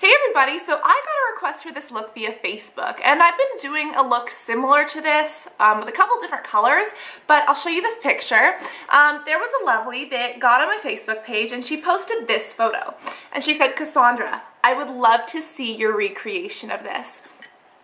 Hey everybody, so I got a request for this look via Facebook, and I've been doing a look similar to this with a couple different colors, but I'll show you the picture. There was a lovely that got on my Facebook page and she posted this photo, and she said, "Cassandra, I would love to see your recreation of this."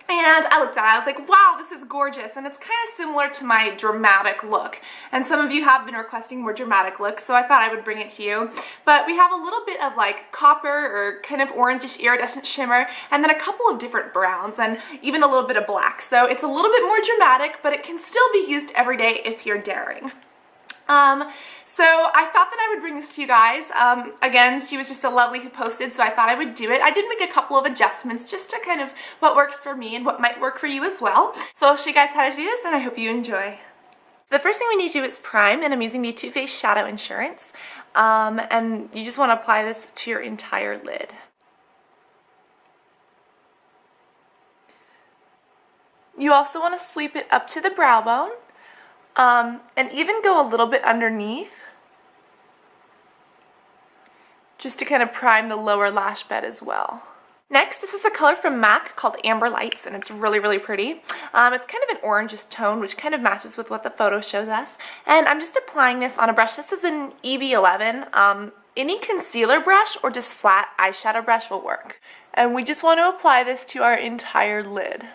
And I looked at it, I was like, wow, this is gorgeous, and it's kind of similar to my dramatic look. And some of you have been requesting more dramatic looks, so I thought I would bring it to you. But we have a little bit of like copper or kind of orangish iridescent shimmer, and then a couple of different browns, and even a little bit of black. So it's a little bit more dramatic, but it can still be used every day if you're daring. So I thought that I would bring this to you guys. Again, she was just a lovely who posted, so I thought I would do it. I did make a couple of adjustments just to kind of what works for me and what might work for you as well. So I'll show you guys how to do this, and I hope you enjoy. So the first thing we need to do is prime, and I'm using the Too Faced Shadow Insurance. And you just want to apply this to your entire lid. You also want to sweep it up to the brow bone. And even go a little bit underneath, just to kind of prime the lower lash bed as well. Next, this is a color from MAC called Amber Lights, and it's really, really pretty. It's kind of an orangish tone, which kind of matches with what the photo shows us. And I'm just applying this on a brush. This is an EB11. Any concealer brush or just flat eyeshadow brush will work. And we just want to apply this to our entire lid.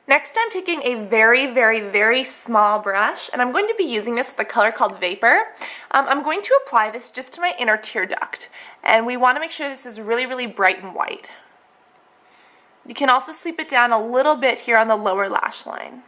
Next, I'm taking a very, very, very small brush, and I'm going to be using this with a color called Vapor. I'm going to apply this just to my inner tear duct, and we want to make sure this is really, really bright and white. You can also sweep it down a little bit here on the lower lash line.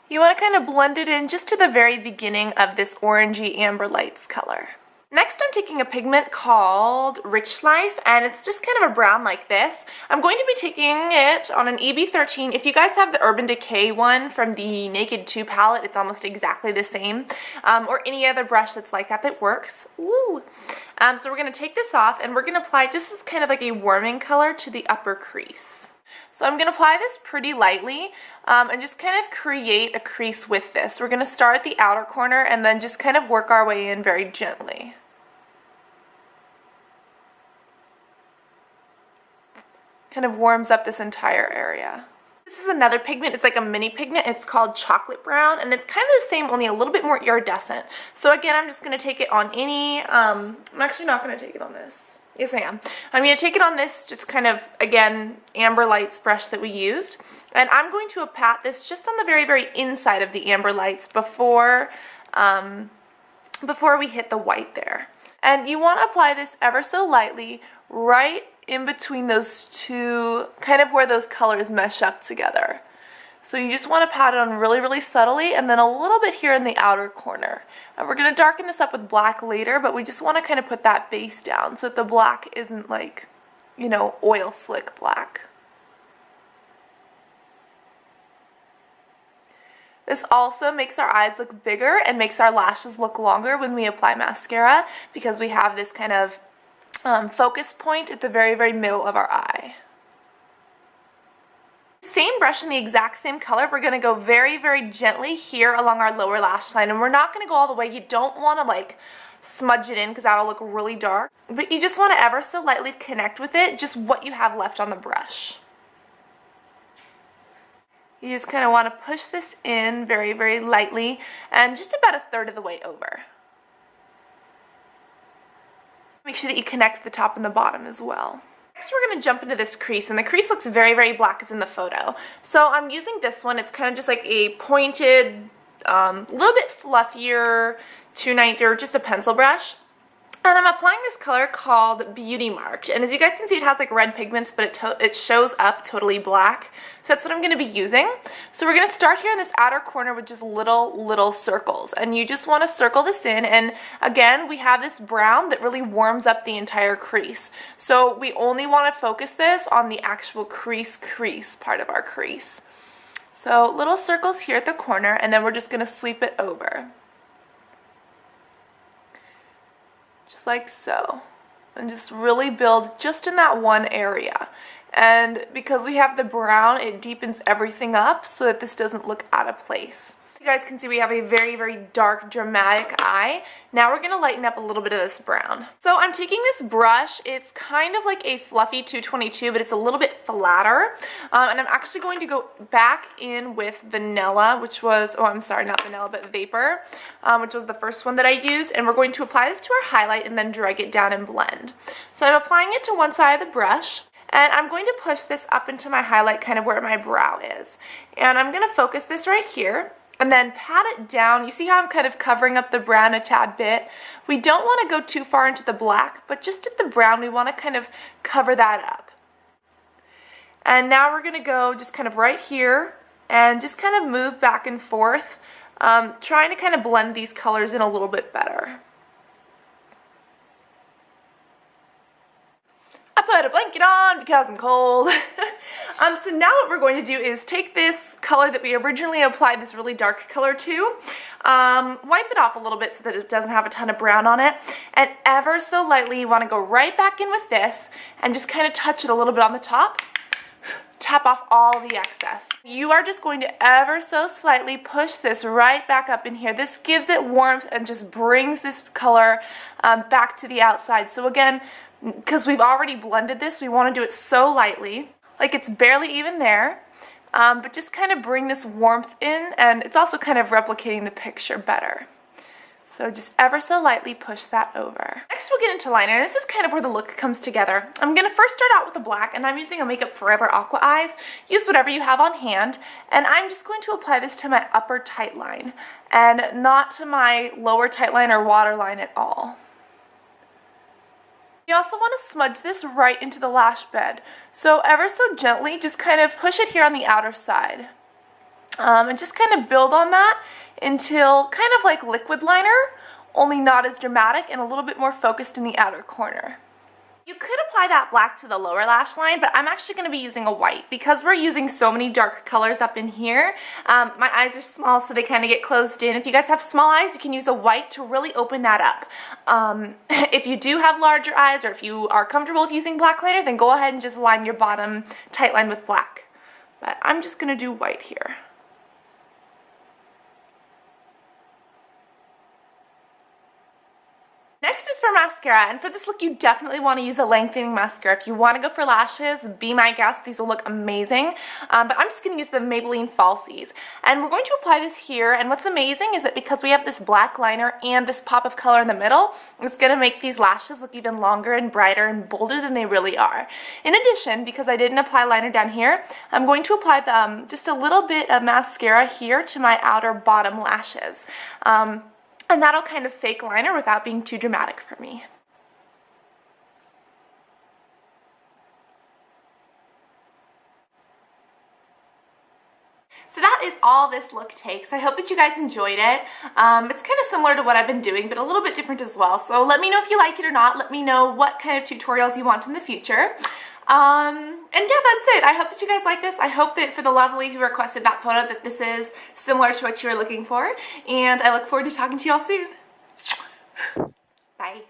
You want to kind of blend it in just to the very beginning of this orangey Amber Lights color. Next, I'm taking a pigment called Rich Life, and it's just kind of a brown like this. I'm going to be taking it on an EB13. If you guys have the Urban Decay one from the Naked 2 palette, it's almost exactly the same. Or any other brush that's like that that works. Woo! So we're going to take this off, and we're going to apply just as kind of like a warming color to the upper crease. So I'm going to apply this pretty lightly and just kind of create a crease with this. We're going to start at the outer corner and then just kind of work our way in very gently. Kind of warms up this entire area. This is another pigment. It's like a mini pigment. It's called Chocolate Brown, and it's kind of the same, only a little bit more iridescent. So again, I'm just going to take it on any, I'm actually not going to take it on this. Yes, I am. I'm going to take it on this, just kind of, again, Amber Lights brush that we used. And I'm going to pat this just on the very, very inside of the Amber Lights before we hit the white there. And you want to apply this ever so lightly right in between those two, kind of where those colors mesh up together. So you just want to pat it on really, really subtly, and then a little bit here in the outer corner. And we're going to darken this up with black later, but we just want to kind of put that base down so that the black isn't like, you know, oil slick black. This also makes our eyes look bigger and makes our lashes look longer when we apply mascara, because we have this kind of focus point at the very, very middle of our eye. Same brush in the exact same color, we're going to go very, very gently here along our lower lash line, and we're not going to go all the way. You don't want to like smudge it in because that'll look really dark, but you just want to ever so lightly connect with it, just what you have left on the brush. You just kind of want to push this in very, very lightly and just about a third of the way over. Make sure that you connect the top and the bottom as well. Next, we're going to jump into this crease, and the crease looks very, very black as in the photo. So I'm using this one. It's kind of just like a pointed, little bit fluffier 290 or just a pencil brush. And I'm applying this color called Beauty Marked, and as you guys can see, it has like red pigments, but it shows up totally black. So that's what I'm going to be using. So we're going to start here in this outer corner with just little circles, and you just want to circle this in. And again, we have this brown that really warms up the entire crease. So we only want to focus this on the actual crease part of our crease. So little circles here at the corner, and then we're just going to sweep it over. Just like so. And just really build just in that one area. And because we have the brown, it deepens everything up so that this doesn't look out of place. You guys can see we have a very, very dark, dramatic eye. Now we're going to lighten up a little bit of this brown. So I'm taking this brush. It's kind of like a fluffy 222, but it's a little bit flatter. And I'm actually going to go back in with vanilla, which was, oh, I'm sorry, not vanilla, but vapor, which was the first one that I used. And we're going to apply this to our highlight and then drag it down and blend. So I'm applying it to one side of the brush. And I'm going to push this up into my highlight, kind of where my brow is. And I'm going to focus this right here. And then pat it down. You see how I'm kind of covering up the brown a tad bit? We don't want to go too far into the black, but just at the brown, we want to kind of cover that up. And now we're going to go just kind of right here and just kind of move back and forth, trying to kind of blend these colors in a little bit better. I put a blanket on because I'm cold. So now what we're going to do is take this color that we originally applied this really dark color to, wipe it off a little bit so that it doesn't have a ton of brown on it, and ever so lightly you want to go right back in with this and just kind of touch it a little bit on the top. Tap off all the excess. You are just going to ever so slightly push this right back up in here. This gives it warmth and just brings this color back to the outside. So again, because we've already blended this, we want to do it so lightly, like it's barely even there, but just kind of bring this warmth in, and it's also kind of replicating the picture better. So just ever so lightly push that over. Next we'll get into liner, and this is kind of where the look comes together. I'm going to first start out with the black, and I'm using a Makeup Forever Aqua Eyes. Use whatever you have on hand, and I'm just going to apply this to my upper tight line, and not to my lower tight line or waterline at all. You also want to smudge this right into the lash bed. So ever so gently, just kind of push it here on the outer side. And just kind of build on that until kind of like liquid liner, only not as dramatic and a little bit more focused in the outer corner. You could apply that black to the lower lash line, but I'm actually going to be using a white because we're using so many dark colors up in here. My eyes are small, so they kind of get closed in. If you guys have small eyes, you can use a white to really open that up. If you do have larger eyes, or if you are comfortable with using black liner, then go ahead and just line your bottom tight line with black. But I'm just going to do white here. Next is for mascara, and for this look you definitely want to use a lengthening mascara. If you want to go for lashes, be my guest, these will look amazing. But I'm just going to use the Maybelline Falsies. And we're going to apply this here, and what's amazing is that because we have this black liner and this pop of color in the middle, it's going to make these lashes look even longer and brighter and bolder than they really are. In addition, because I didn't apply liner down here, I'm going to apply just a little bit of mascara here to my outer bottom lashes. And that'll kind of fake liner without being too dramatic for me. So that is all this look takes. I hope that you guys enjoyed it. It's kind of similar to what I've been doing, but a little bit different as well. So let me know if you like it or not. Let me know what kind of tutorials you want in the future. And yeah, that's it. I hope that you guys like this. I hope that for the lovely who requested that photo that this is similar to what you were looking for. And I look forward to talking to you all soon. Bye.